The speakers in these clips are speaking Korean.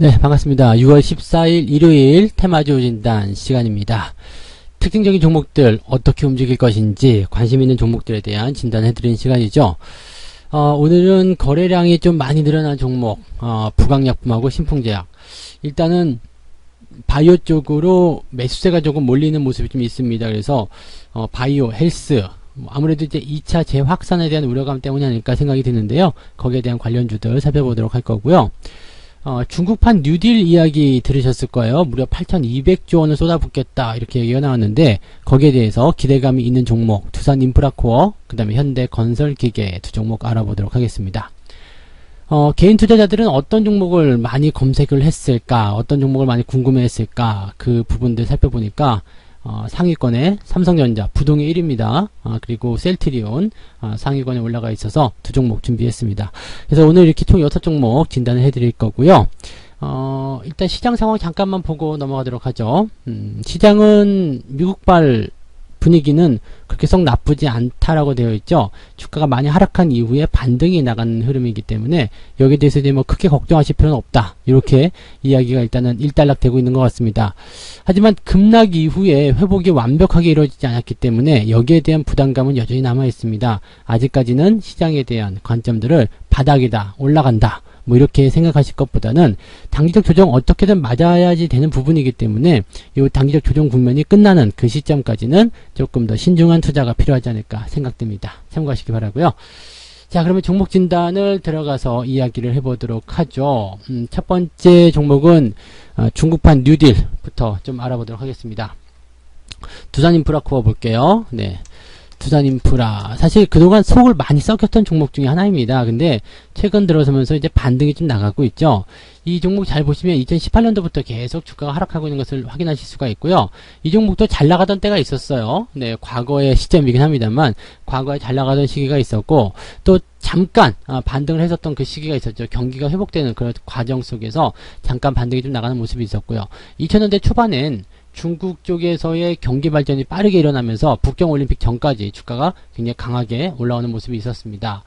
네, 반갑습니다. 6월 14일 일요일 테마주 진단 시간입니다. 특징적인 종목들 어떻게 움직일 것인지 관심 있는 종목들에 대한 진단해드리는 시간이죠. 오늘은 거래량이 좀 많이 늘어난 종목, 부강약품하고 신풍제약. 일단은 바이오 쪽으로 매수세가 조금 몰리는 모습이 좀 있습니다. 그래서 바이오, 헬스, 아무래도 이제 2차 재확산에 대한 우려감 때문이 아닐까 생각이 드는데요. 거기에 대한 관련주들 살펴보도록 할 거고요. 중국판 뉴딜 이야기 들으셨을 거예요. 무려 8,200조 원을 쏟아붓겠다 이렇게 얘기가 나왔는데 거기에 대해서 기대감이 있는 종목 두산인프라코어, 그 다음에 현대건설기계 두 종목 알아보도록 하겠습니다. 개인 투자자들은 어떤 종목을 많이 검색을 했을까, 어떤 종목을 많이 궁금해했을까, 그 부분들 살펴보니까 상위권에 삼성전자 부동의 1위입니다. 그리고 셀트리온 상위권에 올라가 있어서 두 종목 준비했습니다. 그래서 오늘 이렇게 총 6종목 진단을 해드릴 거고요. 일단 시장 상황 잠깐만 보고 넘어가도록 하죠. 시장은 미국발 분위기는 그렇게 썩 나쁘지 않다라고 되어 있죠. 주가가 많이 하락한 이후에 반등이 나가는 흐름이기 때문에 여기에 대해서 이제 뭐 크게 걱정하실 필요는 없다. 이렇게 이야기가 일단은 일단락되고 있는 것 같습니다. 하지만 급락 이후에 회복이 완벽하게 이루어지지 않았기 때문에 여기에 대한 부담감은 여전히 남아 있습니다. 아직까지는 시장에 대한 관점들을 바닥이다, 올라간다, 뭐 이렇게 생각하실 것보다는 단기적 조정 어떻게든 맞아야지 되는 부분이기 때문에 이 단기적 조정 국면이 끝나는 그 시점까지는 조금 더 신중한 투자가 필요하지 않을까 생각됩니다. 참고하시기 바라고요. 자, 그러면 종목 진단을 들어가서 이야기를 해보도록 하죠. 첫 번째 종목은 중국판 뉴딜부터 좀 알아보도록 하겠습니다. 두산인프라코어 볼게요. 네. 두산인프라 사실 그동안 속을 많이 썩였던 종목 중에 하나입니다. 근데 최근 들어서면서 이제 반등이 좀 나가고 있죠. 이 종목 잘 보시면 2018년도부터 계속 주가가 하락하고 있는 것을 확인하실 수가 있고요. 이 종목도 잘 나가던 때가 있었어요. 네, 과거의 시점이긴 합니다만 과거에 잘 나가던 시기가 있었고 또 잠깐 반등을 했었던 그 시기가 있었죠. 경기가 회복되는 그런 과정 속에서 잠깐 반등이 좀 나가는 모습이 있었고요. 2000년대 초반엔 중국 쪽에서의 경기 발전이 빠르게 일어나면서 북경올림픽 전까지 주가가 굉장히 강하게 올라오는 모습이 있었습니다.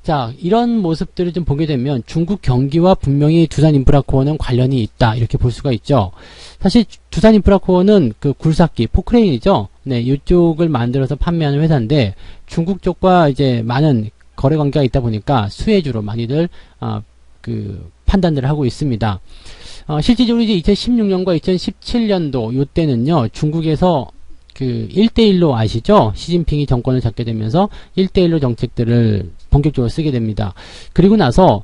자, 이런 모습들을 좀 보게 되면 중국 경기와 분명히 두산인프라코어는 관련이 있다 이렇게 볼 수가 있죠. 사실 두산인프라코어는 그 굴삭기, 포크레인이죠. 네, 이쪽을 만들어서 판매하는 회사인데 중국 쪽과 이제 많은 거래 관계가 있다 보니까 수혜주로 많이들 판단들을 하고 있습니다. 실질적으로 이제 2016년과 2017년도 요때는요, 중국에서 그 1대1로 아시죠? 시진핑이 정권을 잡게 되면서 1대1로 정책들을 본격적으로 쓰게 됩니다. 그리고 나서,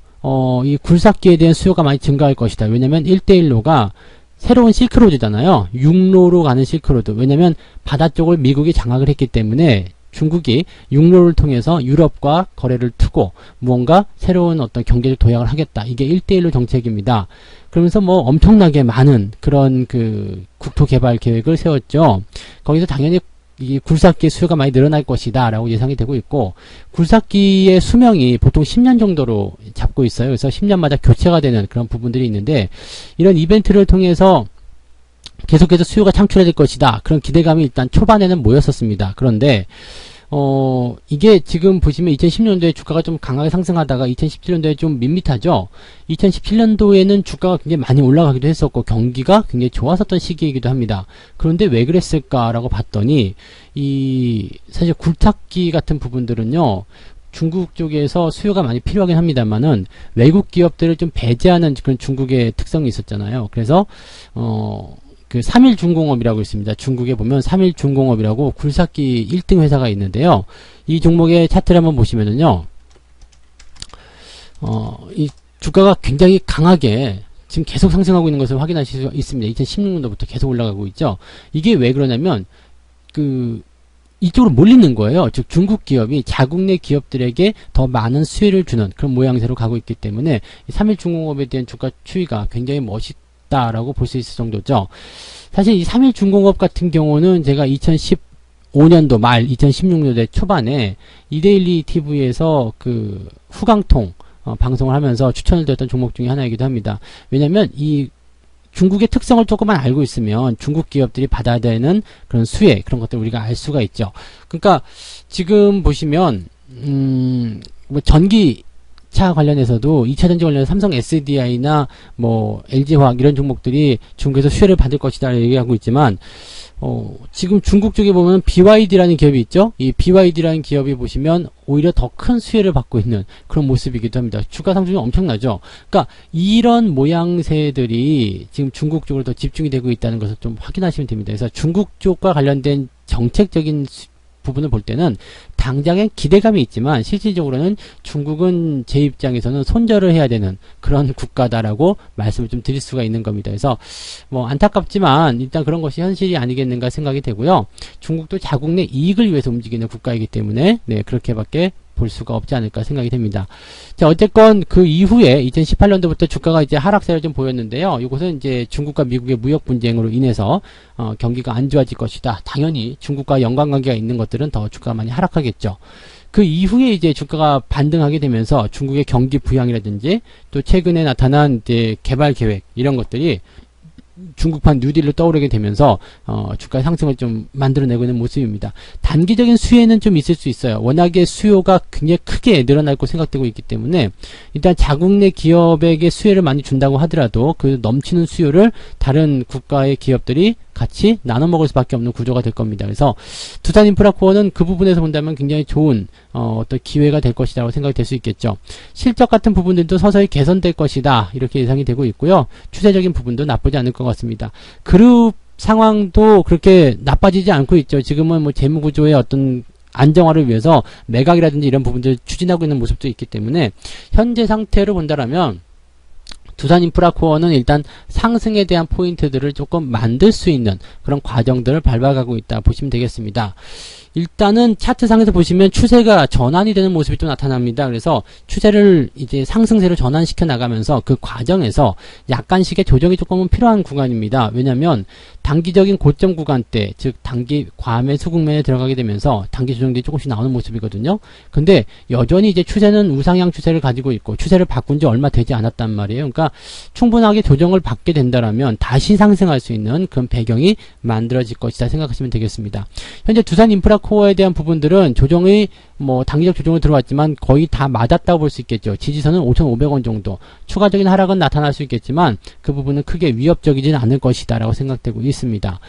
이 굴삭기에 대한 수요가 많이 증가할 것이다. 왜냐면 1대1로가 새로운 실크로드잖아요. 육로로 가는 실크로드. 왜냐면 바다 쪽을 미국이 장악을 했기 때문에 중국이 육로를 통해서 유럽과 거래를 트고 무언가 새로운 어떤 경제적 도약을 하겠다. 이게 1대1로 정책입니다. 그러면서 뭐 엄청나게 많은 그런 그 국토 개발 계획을 세웠죠. 거기서 당연히 이 굴삭기의 수요가 많이 늘어날 것이다 라고 예상이 되고 있고 굴삭기의 수명이 보통 10년 정도로 잡고 있어요. 그래서 10년마다 교체가 되는 그런 부분들이 있는데 이런 이벤트를 통해서 계속해서 수요가 창출될 것이다. 그런 기대감이 일단 초반에는 모였었습니다. 그런데 이게 지금 보시면 2010년도에 주가가 좀 강하게 상승하다가 2017년도에 좀 밋밋하죠. 2017년도에는 주가가 굉장히 많이 올라가기도 했었고 경기가 굉장히 좋았었던 시기이기도 합니다. 그런데 왜 그랬을까라고 봤더니 사실 굴삭기 같은 부분들은요. 중국 쪽에서 수요가 많이 필요하긴 합니다만은 외국 기업들을 좀 배제하는 그런 중국의 특성이 있었잖아요. 그래서 그 3일중공업이라고 있습니다. 중국에 보면 3일중공업이라고 굴삭기 1등 회사가 있는데요. 이 종목의 차트를 한번 보시면은요. 이 주가가 굉장히 강하게 지금 계속 상승하고 있는 것을 확인하실 수 있습니다. 2016년도부터 계속 올라가고 있죠. 이게 왜 그러냐면 이쪽으로 몰리는 거예요. 즉 중국 기업이 자국 내 기업들에게 더 많은 수혜를 주는 그런 모양새로 가고 있기 때문에 3일중공업에 대한 주가 추이가 굉장히 라고 볼 수 있을 정도죠. 사실 이 3일중공업 같은 경우는 제가 2015년도 말 2016년도 초반에 이데일리 TV에서 그 후광통 방송을 하면서 추천을 드렸던 종목 중에 하나이기도 합니다. 왜냐면 이 중국의 특성을 조금만 알고 있으면 중국 기업들이 받아야 되는 그런 수혜 그런 것들을 우리가 알 수가 있죠. 그러니까 지금 보시면 뭐 전기 전기차 관련해서도 2차 전지 관련해서 삼성 SDI나 뭐 LG화학 이런 종목들이 중국에서 수혜를 받을 것이다 얘기하고 있지만 지금 중국 쪽에 보면 BYD라는 기업이 있죠. 이 BYD라는 기업이 보시면 오히려 더 큰 수혜를 받고 있는 그런 모습이기도 합니다. 주가 상승이 엄청나죠. 그러니까 이런 모양새들이 지금 중국 쪽으로 더 집중이 되고 있다는 것을 좀 확인하시면 됩니다. 그래서 중국 쪽과 관련된 정책적인 부분을 볼 때는 당장엔 기대감이 있지만 실질적으로는 중국은 제 입장에서는 손절을 해야 되는 그런 국가다라고 말씀을 좀 드릴 수가 있는 겁니다. 그래서 뭐 안타깝지만 일단 그런 것이 현실이 아니겠는가 생각이 되고요. 중국도 자국 내 이익을 위해서 움직이는 국가이기 때문에 네, 그렇게밖에 볼 수가 없지 않을까 생각이 됩니다. 자, 어쨌건 그 이후에 2018년도부터 주가가 이제 하락세를 좀 보였는데요. 이것은 이제 중국과 미국의 무역 분쟁으로 인해서 경기가 안 좋아질 것이다. 당연히 중국과 연관관계가 있는 것들은 더 주가가 많이 하락하겠죠. 그 이후에 이제 주가가 반등하게 되면서 중국의 경기 부양이라든지 또 최근에 나타난 이제 개발 계획 이런 것들이 중국판 뉴딜로 떠오르게 되면서 주가 상승을 좀 만들어내고 있는 모습입니다. 단기적인 수혜는 좀 있을 수 있어요. 워낙에 수요가 굉장히 크게 늘어날 거 생각되고 있기 때문에 일단 자국 내 기업에게 수혜를 많이 준다고 하더라도 그 넘치는 수요를 다른 국가의 기업들이 같이 나눠 먹을 수밖에 없는 구조가 될 겁니다. 그래서 두산인프라코어는 그 부분에서 본다면 굉장히 좋은 어떤 기회가 될 것이라고 생각이 될 수 있겠죠. 실적 같은 부분들도 서서히 개선될 것이다 이렇게 예상이 되고 있고요. 추세적인 부분도 나쁘지 않을 것 같습니다. 그룹 상황도 그렇게 나빠지지 않고 있죠. 지금은 뭐 재무구조의 어떤 안정화를 위해서 매각이라든지 이런 부분들을 추진하고 있는 모습도 있기 때문에 현재 상태로 본다라면 두산인프라코어는 일단 상승에 대한 포인트들을 조금 만들 수 있는 그런 과정들을 밟아가고 있다 보시면 되겠습니다. 일단은 차트상에서 보시면 추세가 전환이 되는 모습이 또 나타납니다. 그래서 추세를 이제 상승세로 전환시켜 나가면서 그 과정에서 약간씩의 조정이 조금은 필요한 구간입니다. 왜냐하면 단기적인 고점 구간대, 즉 단기 과매수 국면에 들어가게 되면서 단기 조정들이 조금씩 나오는 모습이거든요. 근데 여전히 이제 추세는 우상향 추세를 가지고 있고 추세를 바꾼 지 얼마 되지 않았단 말이에요. 그러니까 충분하게 조정을 받게 된다라면 다시 상승할 수 있는 그런 배경이 만들어질 것이다 생각하시면 되겠습니다. 현재 두산인프라코어에 대한 부분들은 조정이 뭐 단기적 조정으로 들어왔지만 거의 다 맞았다고 볼 수 있겠죠. 지지선은 5,500원 정도. 추가적인 하락은 나타날 수 있겠지만 그 부분은 크게 위협적이지는 않을 것이다 라고 생각되고 있습니다.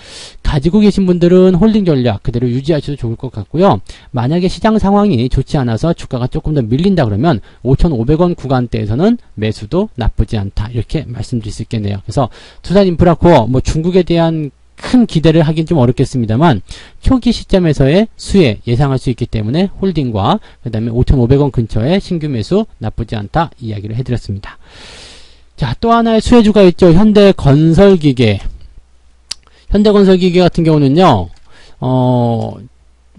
가지고 계신 분들은 홀딩 전략 그대로 유지하셔도 좋을 것 같고요. 만약에 시장 상황이 좋지 않아서 주가가 조금 더 밀린다 그러면 5,500원 구간대에서는 매수도 나쁘지 않다 이렇게 말씀드릴 수 있겠네요. 그래서 두산인프라코어 뭐 중국에 대한 큰 기대를 하긴 좀 어렵겠습니다만 초기 시점에서의 수혜 예상할 수 있기 때문에 홀딩과 그 다음에 5,500원 근처의 신규 매수 나쁘지 않다 이야기를 해드렸습니다. 자, 또 하나의 수혜주가 있죠. 현대건설기계. 현대건설기계 같은 경우는요 뭐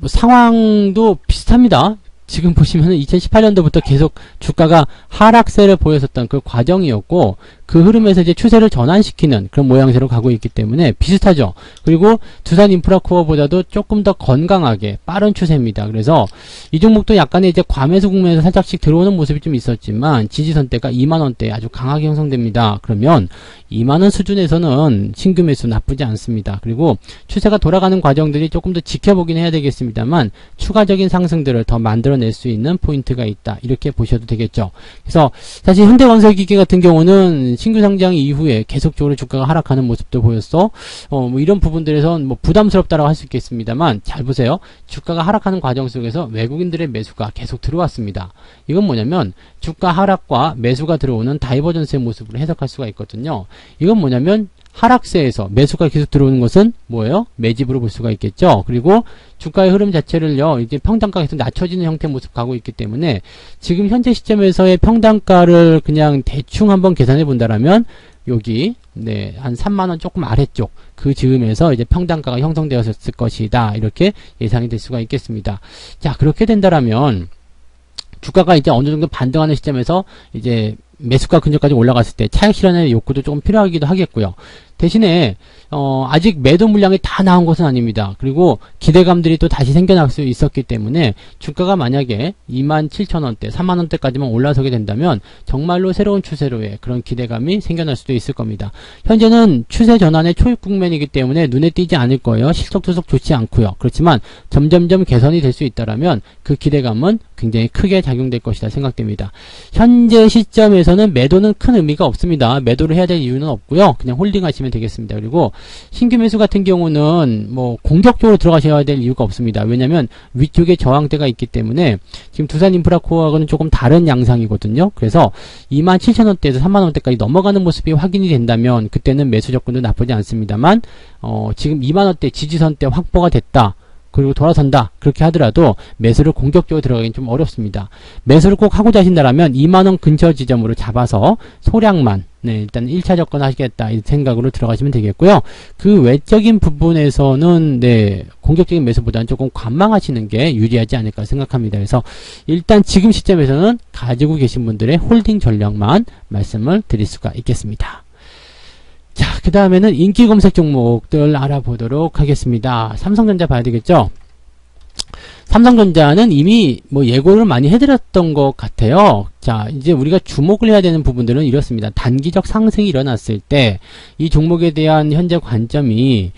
상황도 비슷합니다. 지금 보시면은 2018년도부터 계속 주가가 하락세를 보였었던 그 과정이었고 그 흐름에서 이제 추세를 전환시키는 그런 모양새로 가고 있기 때문에 비슷하죠. 그리고 두산인프라코어보다도 조금 더 건강하게 빠른 추세입니다. 그래서 이 종목도 약간의 이제 과매수 국면에서 살짝씩 들어오는 모습이 좀 있었지만 지지선대가 2만원대 아주 강하게 형성됩니다. 그러면 2만원 수준에서는 신규 매수 나쁘지 않습니다. 그리고 추세가 돌아가는 과정들이 조금 더 지켜보긴 해야 되겠습니다만 추가적인 상승들을 더 만들어낼 수 있는 포인트가 있다. 이렇게 보셔도 되겠죠. 그래서 사실 현대건설기계 같은 경우는 신규 상장 이후에 계속적으로 주가가 하락하는 모습도 보였어. 뭐 이런 부분들에선 뭐 부담스럽다라고 할 수 있겠습니다만 잘 보세요. 주가가 하락하는 과정 속에서 외국인들의 매수가 계속 들어왔습니다. 이건 뭐냐면 주가 하락과 매수가 들어오는 다이버전스의 모습으로 해석할 수가 있거든요. 이건 뭐냐면 하락세에서 매수가 계속 들어오는 것은 뭐예요? 매집으로 볼 수가 있겠죠. 그리고 주가의 흐름 자체를요, 이제 평단가가 계속 낮춰지는 형태의 모습 가고 있기 때문에 지금 현재 시점에서의 평단가를 그냥 대충 한번 계산해 본다라면 여기 네, 한 3만원 조금 아래쪽 그 즈음에서 이제 평단가가 형성되었을 것이다. 이렇게 예상이 될 수가 있겠습니다. 자, 그렇게 된다라면 주가가 이제 어느 정도 반등하는 시점에서 이제 매수가 근처까지 올라갔을 때 차익 실현의 욕구도 조금 필요하기도 하겠고요. 대신에 아직 매도 물량이 다 나온 것은 아닙니다. 그리고 기대감들이 또 다시 생겨날 수 있었기 때문에 주가가 만약에 27,000원대, 3만원대까지만 올라서게 된다면 정말로 새로운 추세로의 그런 기대감이 생겨날 수도 있을 겁니다. 현재는 추세 전환의 초입 국면이기 때문에 눈에 띄지 않을 거예요. 실적 투석 좋지 않고요. 그렇지만 점점점 개선이 될 수 있다라면 그 기대감은 굉장히 크게 작용될 것이다 생각됩니다. 현재 시점에서는 매도는 큰 의미가 없습니다. 매도를 해야 될 이유는 없고요. 그냥 홀딩 하시면 되겠습니다. 그리고 신규 매수 같은 경우는 뭐 공격적으로 들어가셔야 될 이유가 없습니다. 왜냐하면 위쪽에 저항대가 있기 때문에 지금 두산인프라코어하고는 조금 다른 양상이거든요. 그래서 27,000원대에서 3만원대까지 넘어가는 모습이 확인이 된다면 그때는 매수 접근도 나쁘지 않습니다만 지금 2만원대 지지선대 확보가 됐다. 그리고 돌아선다. 그렇게 하더라도 매수를 공격적으로 들어가긴 좀 어렵습니다. 매수를 꼭 하고자 하신다면 2만원 근처 지점으로 잡아서 소량만 일단 1차 접근 하시겠다 이 생각으로 들어가시면 되겠고요. 그 외적인 부분에서는 공격적인 매수보다는 조금 관망하시는 게 유리하지 않을까 생각합니다. 그래서 일단 지금 시점에서는 가지고 계신 분들의 홀딩 전략만 말씀을 드릴 수가 있겠습니다. 자, 그 다음에는 인기 검색 종목들 알아보도록 하겠습니다. 삼성전자 봐야 되겠죠? 삼성전자는 이미 뭐 예고를 많이 해드렸던 것 같아요. 자, 이제 우리가 주목을 해야 되는 부분들은 이렇습니다. 단기적 상승이 일어났을 때 이 종목에 대한 현재 관점이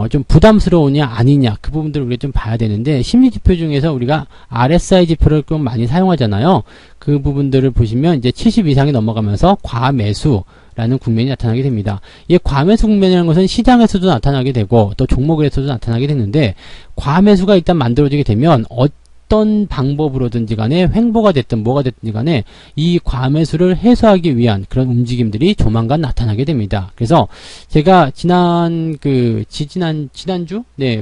좀 부담스러우냐 아니냐 그 부분들을 우리가 좀 봐야 되는데 심리지표 중에서 우리가 RSI 지표를 좀 많이 사용하잖아요. 그 부분들을 보시면 이제 70 이상이 넘어가면서 과매수 라는 국면이 나타나게 됩니다. 이 과매수 국면이라는 것은 시장에서도 나타나게 되고 또 종목에서도 나타나게 되는데 과매수가 일단 만들어지게 되면 어떤 방법으로든지 간에 횡보가 됐든 뭐가 됐든지 간에 이 과매수를 해소하기 위한 그런 움직임들이 조만간 나타나게 됩니다. 그래서 제가 지난주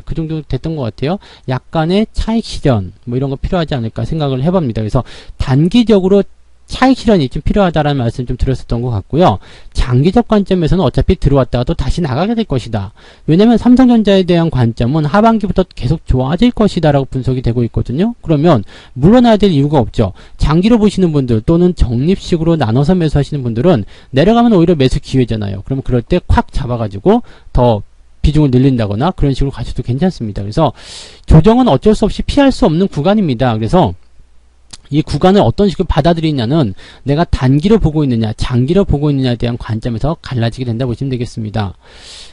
그 정도 됐던 것 같아요. 약간의 차익 실현 뭐 이런 거 필요하지 않을까 생각을 해봅니다. 그래서 단기적으로 차익 실현이 좀 필요하다라는 말씀 좀 드렸었던 것 같고요. 장기적 관점에서는 어차피 들어왔다가 또 다시 나가게 될 것이다. 왜냐면 삼성전자에 대한 관점은 하반기부터 계속 좋아질 것이다 라고 분석이 되고 있거든요. 그러면 물러나야 될 이유가 없죠. 장기로 보시는 분들 또는 적립식으로 나눠서 매수하시는 분들은 내려가면 오히려 매수 기회잖아요. 그러면 그럴 때 콱 잡아가지고 더 비중을 늘린다거나 그런 식으로 가셔도 괜찮습니다. 그래서 조정은 어쩔 수 없이 피할 수 없는 구간입니다. 그래서 이 구간을 어떤 식으로 받아들이냐는 내가 단기로 보고 있느냐 장기로 보고 있느냐에 대한 관점에서 갈라지게 된다 보시면 되겠습니다.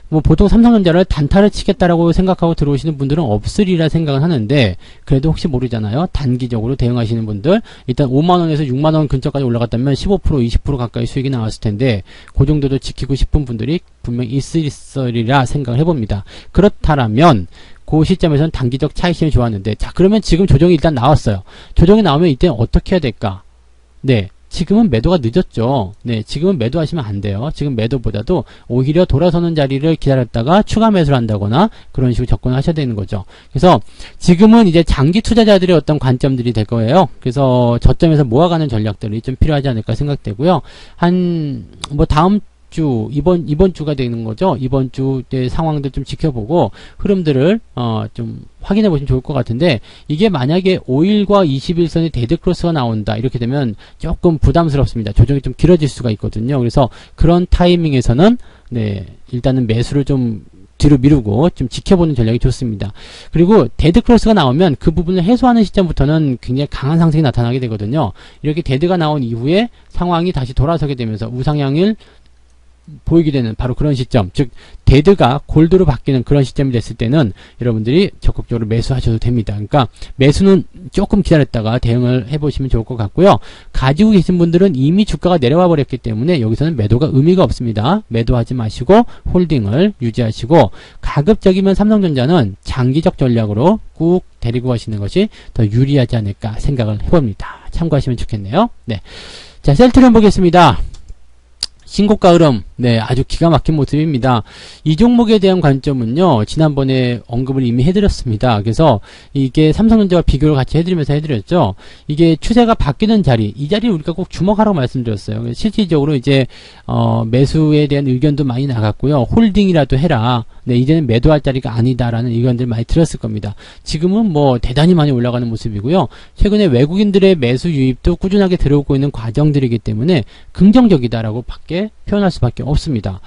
뭐 보통 삼성전자를 단타를 치겠다라고 생각하고 들어오시는 분들은 없으리라 생각은 하는데 그래도 혹시 모르잖아요. 단기적으로 대응하시는 분들 일단 5만원에서 6만원 근처까지 올라갔다면 15% 20% 가까이 수익이 나왔을 텐데 그 정도도 지키고 싶은 분들이 분명히 있으리라 생각을 해봅니다. 그렇다면 그 시점에서는 단기적 차익 실현이 좋았는데 자 그러면 지금 조정이 일단 나왔어요. 조정이 나오면 이때 어떻게 해야 될까? 지금은 매도가 늦었죠. 지금은 매도하시면 안 돼요. 지금 매도보다도 오히려 돌아서는 자리를 기다렸다가 추가 매수를 한다거나 그런 식으로 접근을 하셔야 되는 거죠. 그래서 지금은 이제 장기 투자자들의 어떤 관점들이 될 거예요. 그래서 저점에서 모아가는 전략들이 좀 필요하지 않을까 생각되고요. 다음 주 이번 주가 되는 거죠. 이번 주의 상황들 좀 지켜보고 흐름들을 좀 확인해 보시면 좋을 것 같은데 이게 만약에 5일과 21선의 데드크로스가 나온다 이렇게 되면 조금 부담스럽습니다. 조정이 좀 길어질 수가 있거든요. 그래서 그런 타이밍에서는 일단은 매수를 좀 뒤로 미루고 좀 지켜보는 전략이 좋습니다. 그리고 데드크로스가 나오면 그 부분을 해소하는 시점부터는 굉장히 강한 상승이 나타나게 되거든요. 이렇게 데드가 나온 이후에 상황이 다시 돌아서게 되면서 우상향을 보이게 되는 바로 그런 시점, 즉 데드가 골드로 바뀌는 그런 시점이 됐을 때는 여러분들이 적극적으로 매수하셔도 됩니다. 그러니까 매수는 조금 기다렸다가 대응을 해보시면 좋을 것 같고요. 가지고 계신 분들은 이미 주가가 내려와 버렸기 때문에 여기서는 매도가 의미가 없습니다. 매도하지 마시고 홀딩을 유지하시고 가급적이면 삼성전자는 장기적 전략으로 꾹 데리고 가시는 것이 더 유리하지 않을까 생각을 해봅니다. 참고하시면 좋겠네요. 자, 셀트리온 보겠습니다. 신고가 흐름, 아주 기가 막힌 모습입니다. 이 종목에 대한 관점은요, 지난번에 언급을 이미 해드렸습니다. 그래서 이게 삼성전자와 비교를 같이 해드리면서 해드렸죠. 이게 추세가 바뀌는 자리, 이 자리를 우리가 꼭 주목하라고 말씀드렸어요. 실질적으로 이제, 매수에 대한 의견도 많이 나갔고요. 홀딩이라도 해라. 이제는 매도할 자리가 아니다라는 의견들 많이 들었을 겁니다. 지금은 뭐 대단히 많이 올라가는 모습이고요. 최근에 외국인들의 매수 유입도 꾸준하게 들어오고 있는 과정들이기 때문에 긍정적이다라고 밖에 표현할 수밖에 없습니다.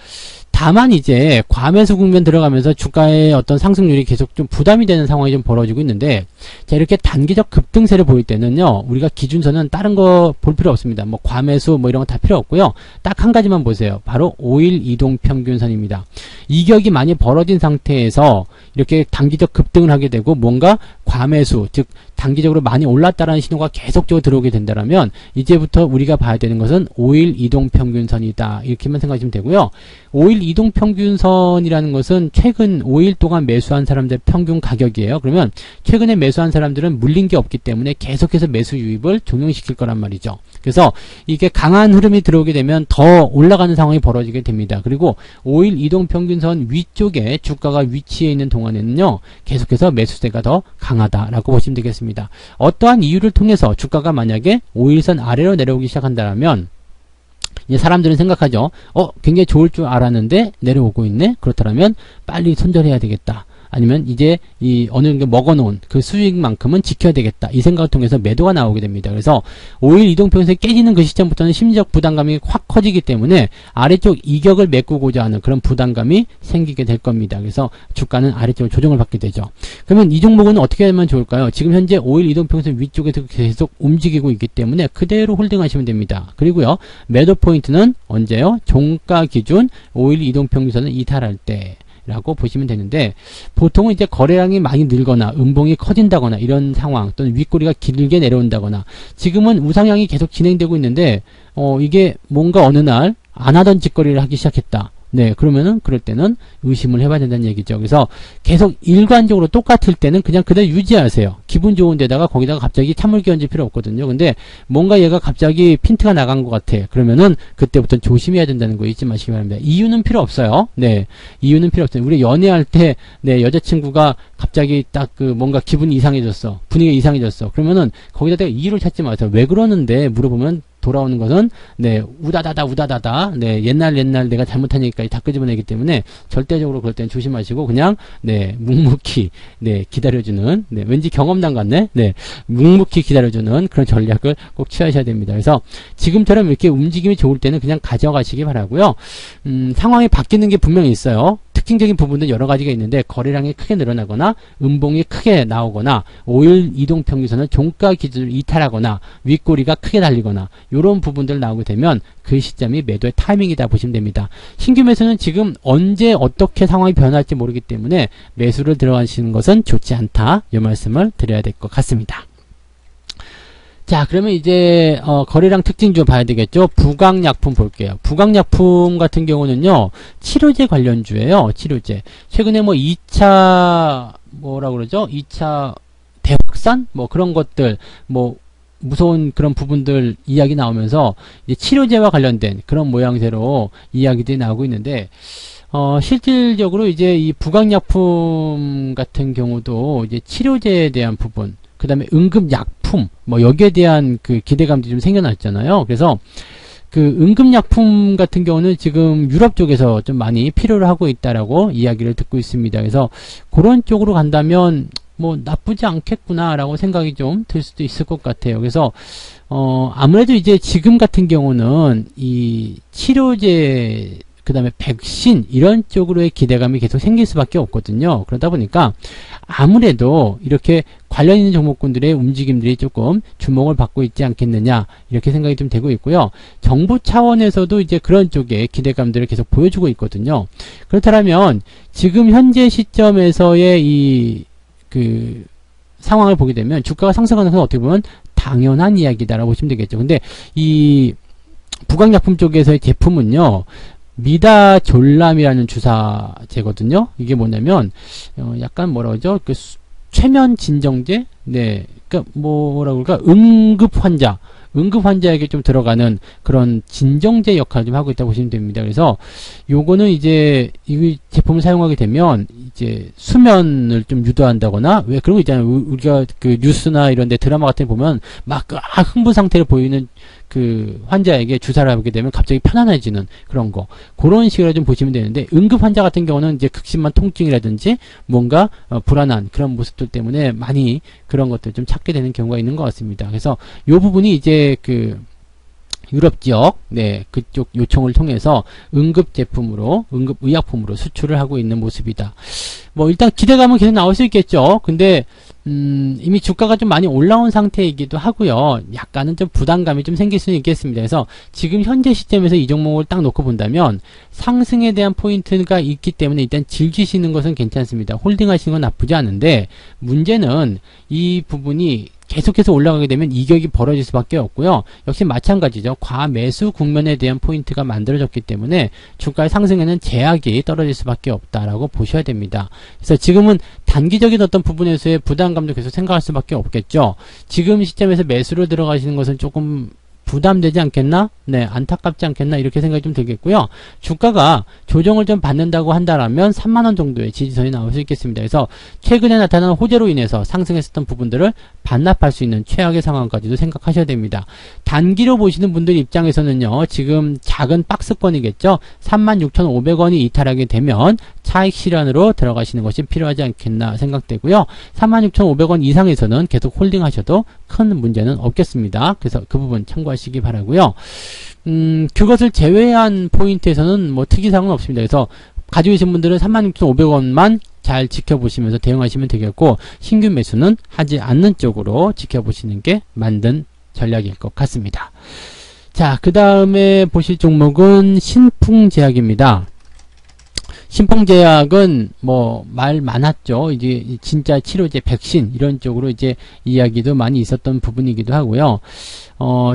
다만 이제 과매수 국면 들어가면서 주가의 어떤 상승률이 계속 좀 부담이 되는 상황이 좀 벌어지고 있는데, 자, 이렇게 단기적 급등세를 보일 때는요, 우리가 기준선은 다른 거 볼 필요 없습니다. 뭐 과매수 뭐 이런 거 다 필요 없고요. 딱 한 가지만 보세요. 바로 5일 이동 평균선입니다. 이격이 많이 벌어진 상태에서 이렇게 단기적 급등을 하게 되고 뭔가 과매수, 즉 단기적으로 많이 올랐다라는 신호가 계속적으로 들어오게 된다면 이제부터 우리가 봐야 되는 것은 5일 이동평균선이다. 이렇게만 생각하시면 되고요. 5일 이동평균선이라는 것은 최근 5일 동안 매수한 사람들의 평균 가격이에요. 그러면 최근에 매수한 사람들은 물린 게 없기 때문에 계속해서 매수 유입을 종용시킬 거란 말이죠. 그래서 이게 강한 흐름이 들어오게 되면 더 올라가는 상황이 벌어지게 됩니다. 그리고 5일 이동평균선 위쪽에 주가가 위치해 있는 동안에는요, 계속해서 매수세가 더 강하다라고 보시면 되겠습니다. 어떠한 이유를 통해서 주가가 만약에 5일선 아래로 내려오기 시작한다면 이제 사람들은 생각하죠. 굉장히 좋을 줄 알았는데 내려오고 있네. 그렇다면 빨리 손절해야 되겠다. 아니면 이제 이 어느 정도 먹어놓은 그 수익만큼은 지켜야 되겠다. 이 생각을 통해서 매도가 나오게 됩니다. 그래서 5일 이동평균선이 깨지는 그 시점부터는 심리적 부담감이 확 커지기 때문에 아래쪽 이격을 메꾸고자 하는 그런 부담감이 생기게 될 겁니다. 그래서 주가는 아래쪽으로 조정을 받게 되죠. 그러면 이 종목은 어떻게 하면 좋을까요? 지금 현재 5일 이동평균선 위쪽에서 계속 움직이고 있기 때문에 그대로 홀딩하시면 됩니다. 그리고요, 매도 포인트는 언제요? 종가 기준 5일 이동평균선을 이탈할 때 라고 보시면 되는데, 보통은 이제 거래량이 많이 늘거나 음봉이 커진다거나 이런 상황, 또는 윗꼬리가 길게 내려온다거나, 지금은 우상향이 계속 진행되고 있는데 이게 뭔가 어느 날 안 하던 짓거리를 하기 시작했다. 네, 그러면은 그럴 때는 의심을 해봐야 된다는 얘기죠. 그래서 계속 일관적으로 똑같을 때는 그냥 그대로 유지하세요. 기분 좋은 데다가 거기다가 갑자기 찬물 끼얹을 필요 없거든요. 근데 뭔가 얘가 갑자기 핀트가 나간 것 같아. 그러면은 그때부터 조심해야 된다는 거 잊지 마시기 바랍니다. 이유는 필요 없어요. 네, 이유는 필요 없어요. 우리 연애할 때 네, 여자친구가 갑자기 딱 그 뭔가 기분이 이상해졌어. 분위기가 이상해졌어. 그러면은 거기다 대가 이유를 찾지 마세요. 왜 그러는데 물어보면 돌아오는 것은 네, 우다다다 네, 옛날 내가 잘못한 얘기까지 다 끄집어내기 때문에 절대적으로 그럴 때는 조심하시고 그냥 네, 묵묵히 네, 기다려주는, 네, 왠지 경험담 같네. 네, 묵묵히 기다려주는 그런 전략을 꼭 취하셔야 됩니다. 그래서 지금처럼 이렇게 움직임이 좋을 때는 그냥 가져가시기 바라고요. 상황이 바뀌는 게 분명히 있어요. 특징적인 부분도 여러 가지가 있는데 거래량이 크게 늘어나거나 음봉이 크게 나오거나 5일 이동평균선을 종가 기준으로 이탈하거나 윗꼬리가 크게 달리거나 이런 부분들 나오게 되면 그 시점이 매도의 타이밍이다 보시면 됩니다. 신규 매수는 지금 언제 어떻게 상황이 변할지 모르기 때문에 매수를 들어가시는 것은 좋지 않다. 이 말씀을 드려야 될 것 같습니다. 자, 그러면 이제 거래량 특징 좀 봐야 되겠죠. 부강약품 볼게요. 부강약품 같은 경우는요, 치료제 관련주예요. 치료제. 최근에 뭐 2차 뭐라 그러죠? 2차 대확산 뭐 그런 것들, 뭐 무서운 그런 부분들 이야기 나오면서 이제 치료제와 관련된 그런 모양새로 이야기들이 나오고 있는데, 실질적으로 이제 이 부강약품 같은 경우도 이제 치료제에 대한 부분, 그 다음에 응급약품, 뭐 여기에 대한 그 기대감도 좀 생겨났잖아요. 그래서 그 응급약품 같은 경우는 지금 유럽 쪽에서 좀 많이 필요로 하고 있다라고 이야기를 듣고 있습니다. 그래서 그런 쪽으로 간다면 뭐 나쁘지 않겠구나라고 생각이 좀 들 수도 있을 것 같아요. 그래서 아무래도 이제 지금 같은 경우는 이 치료제, 그 다음에 백신 이런 쪽으로의 기대감이 계속 생길 수밖에 없거든요. 그러다 보니까 아무래도 이렇게 관련 있는 종목군들의 움직임들이 조금 주목을 받고 있지 않겠느냐 이렇게 생각이 좀 되고 있고요. 정부 차원에서도 이제 그런 쪽에 기대감들을 계속 보여주고 있거든요. 그렇다면 지금 현재 시점에서의 이 그 상황을 보게 되면 주가가 상승하는 건 어떻게 보면 당연한 이야기다라고 보시면 되겠죠. 근데 이 부강약품 쪽에서의 제품은요, 미다졸람이라는 주사제거든요. 이게 뭐냐면 약간 뭐라 그러죠? 그 최면 진정제, 네, 그러니까 뭐라 그럴까? 응급 환자에게 좀 들어가는 그런 진정제 역할을 좀 하고 있다고 보시면 됩니다. 그래서 요거는 이제 이 제품을 사용하게 되면 이제 수면을 좀 유도한다거나, 왜 그런 거 있잖아요. 우리가 그 뉴스나 이런 데 드라마 같은 데 보면 막 흥분 상태를 보이는 그 환자에게 주사를 하게 되면 갑자기 편안해지는 그런 거, 그런 식으로 좀 보시면 되는데, 응급 환자 같은 경우는 이제 극심한 통증이라든지 뭔가 불안한 그런 모습들 때문에 많이 그런 것들 좀 찾게 되는 경우가 있는 것 같습니다. 그래서 요 부분이 이제 그 유럽 지역, 네, 그쪽 요청을 통해서 응급 제품으로, 응급 의약품으로 수출을 하고 있는 모습이다. 뭐, 일단 기대감은 계속 나올 수 있겠죠. 근데, 이미 주가가 좀 많이 올라온 상태이기도 하고요. 약간은 좀 부담감이 좀 생길 수는 있겠습니다. 그래서 지금 현재 시점에서 이 종목을 딱 놓고 본다면 상승에 대한 포인트가 있기 때문에 일단 즐기시는 것은 괜찮습니다. 홀딩하시는 건 나쁘지 않은데 문제는 이 부분이 계속해서 올라가게 되면 이격이 벌어질 수밖에 없고요. 역시 마찬가지죠. 과매수 국면에 대한 포인트가 만들어졌기 때문에 주가의 상승에는 제약이 떨어질 수밖에 없다라고 보셔야 됩니다. 그래서 지금은 단기적인 어떤 부분에서의 부담감도 계속 생각할 수밖에 없겠죠. 지금 시점에서 매수로 들어가시는 것은 조금 부담되지 않겠나? 네, 안타깝지 않겠나? 이렇게 생각이 좀 들겠고요. 주가가 조정을 좀 받는다고 한다라면 3만원 정도의 지지선이 나올 수 있겠습니다. 그래서 최근에 나타난 호재로 인해서 상승했었던 부분들을 반납할 수 있는 최악의 상황까지도 생각하셔야 됩니다. 단기로 보시는 분들 입장에서는요, 지금 작은 박스권이겠죠? 36,500원이 이탈하게 되면 차익 실현으로 들어가시는 것이 필요하지 않겠나 생각되고요. 36,500원 이상에서는 계속 홀딩 하셔도 큰 문제는 없겠습니다. 그래서 그 부분 참고하시기 바라고요. 그것을 제외한 포인트에서는 뭐 특이사항은 없습니다. 그래서 가지고 계신 분들은 36,500원만 잘 지켜보시면서 대응하시면 되겠고, 신규 매수는 하지 않는 쪽으로 지켜보시는 게 맞는 전략일 것 같습니다. 자, 그 다음에 보실 종목은 신풍제약입니다. 신풍제약은 뭐 말 많았죠. 이제 진짜 치료제 백신 이런 쪽으로 이제 이야기도 많이 있었던 부분이기도 하고요.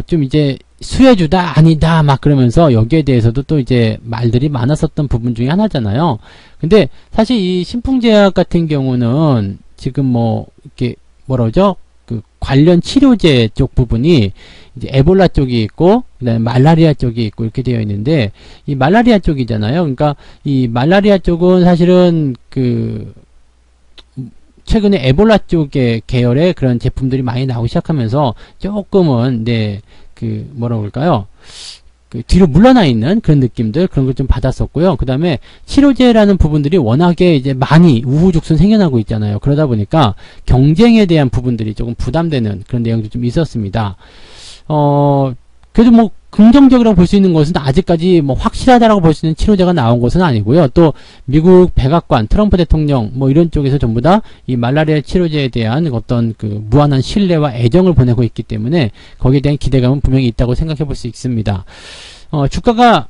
좀 이제 수혜주다 아니다 막 그러면서 여기에 대해서도 또 이제 말들이 많았었던 부분 중에 하나잖아요. 근데 사실 이 신풍제약 같은 경우는 지금 뭐 이렇게 뭐라 그러죠? 그 관련 치료제 쪽 부분이 이제 에볼라 쪽이 있고 그다음에 말라리아 쪽이 있고 이렇게 되어 있는데, 이 말라리아 쪽이잖아요. 그러니까 이 말라리아 쪽은 사실은 그 최근에 에볼라 쪽의 계열의 그런 제품들이 많이 나오기 시작하면서 조금은 네, 그 뭐라고 할까요? 그 뒤로 물러나 있는 그런 느낌들, 그런 걸 좀 받았었고요. 그 다음에 치료제라는 부분들이 워낙에 이제 많이 우후죽순 생겨나고 있잖아요. 그러다 보니까 경쟁에 대한 부분들이 조금 부담되는 그런 내용도 좀 있었습니다. 그래도 뭐 긍정적이라고 볼 수 있는 것은 아직까지 뭐 확실하다라고 볼 수 있는 치료제가 나온 것은 아니고요. 또 미국 백악관, 트럼프 대통령 뭐 이런 쪽에서 전부 다 이 말라리아 치료제에 대한 어떤 그 무한한 신뢰와 애정을 보내고 있기 때문에 거기에 대한 기대감은 분명히 있다고 생각해 볼 수 있습니다. 주가가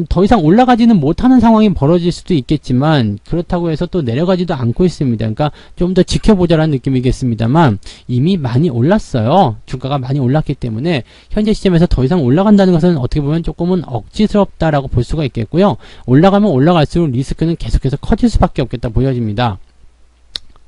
더 이상 올라가지는 못하는 상황이 벌어질 수도 있겠지만 그렇다고 해서 또 내려가지도 않고 있습니다. 그러니까 좀 더 지켜보자라는 느낌이겠습니다만 이미 많이 올랐어요. 주가가 많이 올랐기 때문에 현재 시점에서 더 이상 올라간다는 것은 어떻게 보면 조금은 억지스럽다라고 볼 수가 있겠고요. 올라가면 올라갈수록 리스크는 계속해서 커질 수밖에 없겠다 보여집니다.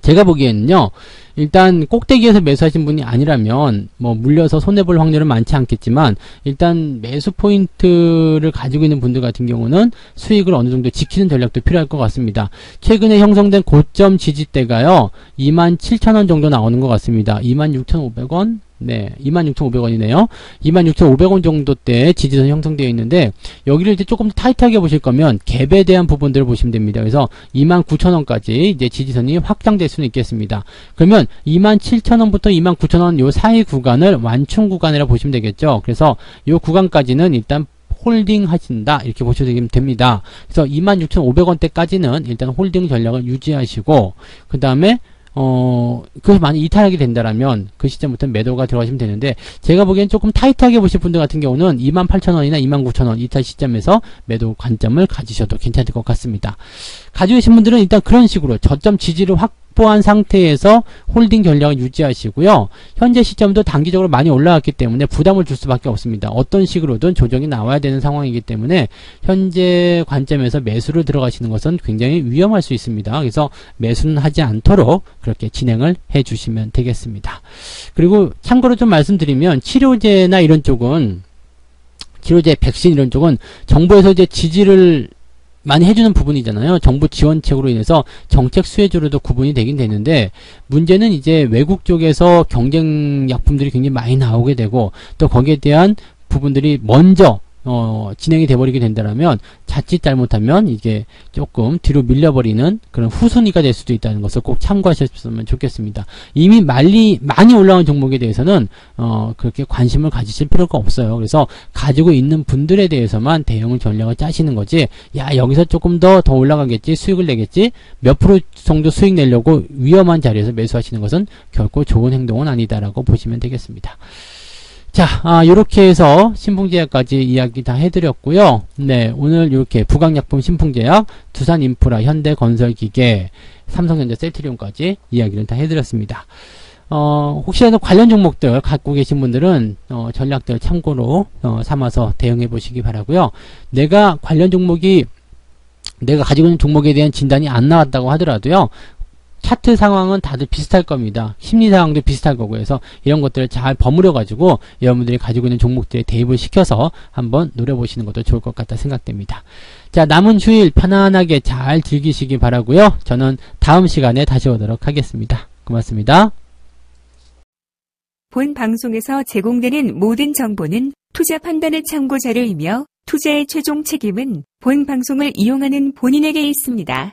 제가 보기에는요, 일단 꼭대기에서 매수하신 분이 아니라면 뭐 물려서 손해볼 확률은 많지 않겠지만 일단 매수 포인트를 가지고 있는 분들 같은 경우는 수익을 어느 정도 지키는 전략도 필요할 것 같습니다. 최근에 형성된 고점 지지대가요 27,000원 정도 나오는 것 같습니다. 26,500원, 네, 26,500원이네요. 26,500원 정도 때 지지선이 형성되어 있는데 여기를 이제 조금 더 타이트하게 보실 거면 갭에 대한 부분들을 보시면 됩니다. 그래서 29,000원까지 이제 지지선이 확장될 수는 있겠습니다. 그러면 27,000원부터 29,000원 요 사이 구간을 완충 구간이라고 보시면 되겠죠. 그래서 요 구간까지는 일단 홀딩 하신다 이렇게 보시면 됩니다. 그래서 26,500원대까지는 일단 홀딩 전략을 유지하시고 그 다음에 그것이 만약 이탈하게 된다라면 그 시점부터 매도가 들어가시면 되는데, 제가 보기엔 조금 타이트하게 보실 분들 같은 경우는 28,000원이나 29,000원 이탈 시점에서 매도 관점을 가지셔도 괜찮을 것 같습니다. 가지고 계신 분들은 일단 그런 식으로 저점 지지를 확보한 상태에서 홀딩 전략을 유지하시고요. 현재 시점도 단기적으로 많이 올라왔기 때문에 부담을 줄 수밖에 없습니다. 어떤 식으로든 조정이 나와야 되는 상황이기 때문에 현재 관점에서 매수를 들어가시는 것은 굉장히 위험할 수 있습니다. 그래서 매수는 하지 않도록 그렇게 진행을 해 주시면 되겠습니다. 그리고 참고로 좀 말씀드리면 치료제나 이런 쪽은, 치료제, 백신 이런 쪽은 정부에서 이제 지지를 많이 해주는 부분이잖아요. 정부 지원책으로 인해서 정책 수혜주로도 구분이 되긴 되는데, 문제는 이제 외국 쪽에서 경쟁 약품들이 굉장히 많이 나오게 되고 또 거기에 대한 부분들이 먼저 진행이 돼버리게 된다면 자칫 잘못하면 이게 조금 뒤로 밀려버리는 그런 후순위가 될 수도 있다는 것을 꼭 참고하셨으면 좋겠습니다. 이미 많이 올라온 종목에 대해서는 그렇게 관심을 가지실 필요가 없어요. 그래서 가지고 있는 분들에 대해서만 대응 전략을 짜시는 거지, 야 여기서 조금 더 올라가겠지, 수익을 내겠지, 몇 프로 정도 수익 내려고 위험한 자리에서 매수하시는 것은 결코 좋은 행동은 아니다라고 보시면 되겠습니다. 자, 요렇게 해서 신풍제약까지 이야기 다 해드렸고요. 네, 오늘 이렇게 부강약품 신풍제약, 두산인프라, 현대건설기계, 삼성전자, 셀트리온까지 이야기를 다 해드렸습니다. 혹시라도 관련 종목들 갖고 계신 분들은 전략들 참고로 삼아서 대응해 보시기 바라고요. 내가 관련 종목이 내가 가지고 있는 종목에 대한 진단이 안 나왔다고 하더라도요, 차트 상황은 다들 비슷할 겁니다. 심리 상황도 비슷할 거고 해서 이런 것들을 잘 버무려 가지고 여러분들이 가지고 있는 종목들에 대입을 시켜서 한번 노려보시는 것도 좋을 것 같다 생각됩니다. 자, 남은 휴일 편안하게 잘 즐기시기 바라고요. 저는 다음 시간에 다시 오도록 하겠습니다. 고맙습니다. 본 방송에서 제공되는 모든 정보는 투자 판단의 참고 자료이며 투자의 최종 책임은 본 방송을 이용하는 본인에게 있습니다.